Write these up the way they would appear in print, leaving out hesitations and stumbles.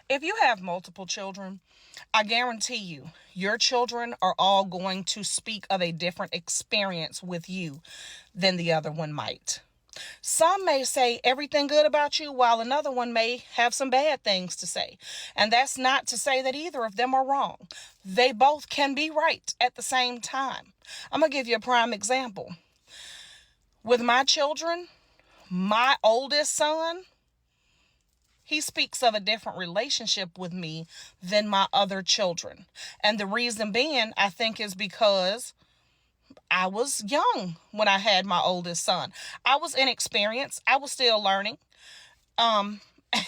If you have multiple children, I guarantee you, your children are all going to speak of a different experience with you than the other one might. Some may say everything good about you, while another one may have some bad things to say. And that's not to say that either of them are wrong. They both can be right at the same time. I'm going to give you a prime example. With my children, my oldest son, he speaks of a different relationship with me than my other children. And the reason being, I think, is because I was young when I had my oldest son. I was inexperienced. I was still learning. Um,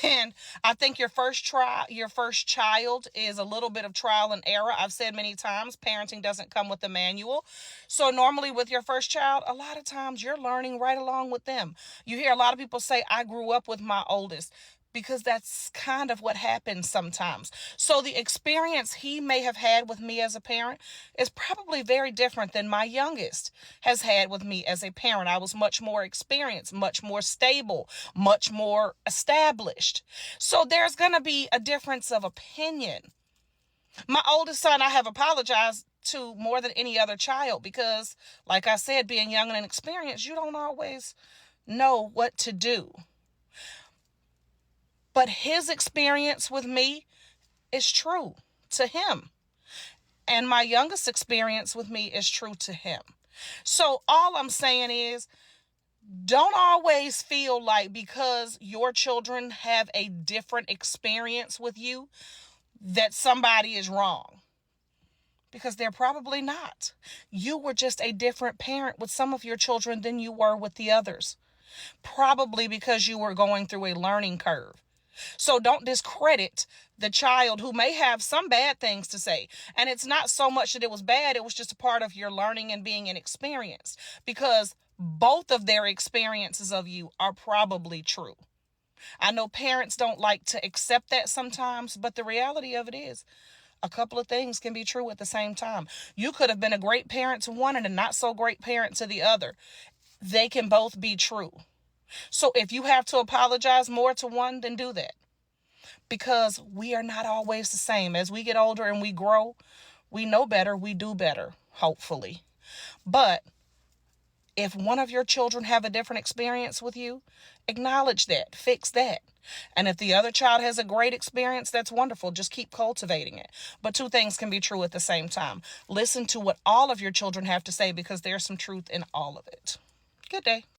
and I think your first child is a little bit of trial and error. I've said many times, parenting doesn't come with a manual. So normally with your first child, a lot of times you're learning right along with them. You hear a lot of people say, I grew up with my oldest, because that's kind of what happens sometimes. So the experience he may have had with me as a parent is probably very different than my youngest has had with me as a parent. I was much more experienced, much more stable, much more established. So there's going to be a difference of opinion. My oldest son, I have apologized to more than any other child because, like I said, being young and inexperienced, you don't always know what to do. But his experience with me is true to him. And my youngest experience with me is true to him. So all I'm saying is, don't always feel like because your children have a different experience with you that somebody is wrong. Because they're probably not. You were just a different parent with some of your children than you were with the others. Probably because you were going through a learning curve. So don't discredit the child who may have some bad things to say. And it's not so much that it was bad. It was just a part of your learning and being inexperienced, because both of their experiences of you are probably true. I know parents don't like to accept that sometimes, but the reality of it is a couple of things can be true at the same time. You could have been a great parent to one and a not so great parent to the other. They can both be true. So if you have to apologize more to one, then do that. Because we are not always the same. As we get older and we grow, we know better, we do better, hopefully. But if one of your children have a different experience with you, acknowledge that, fix that. And if the other child has a great experience, that's wonderful. Just keep cultivating it. But two things can be true at the same time. Listen to what all of your children have to say, because there's some truth in all of it. Good day.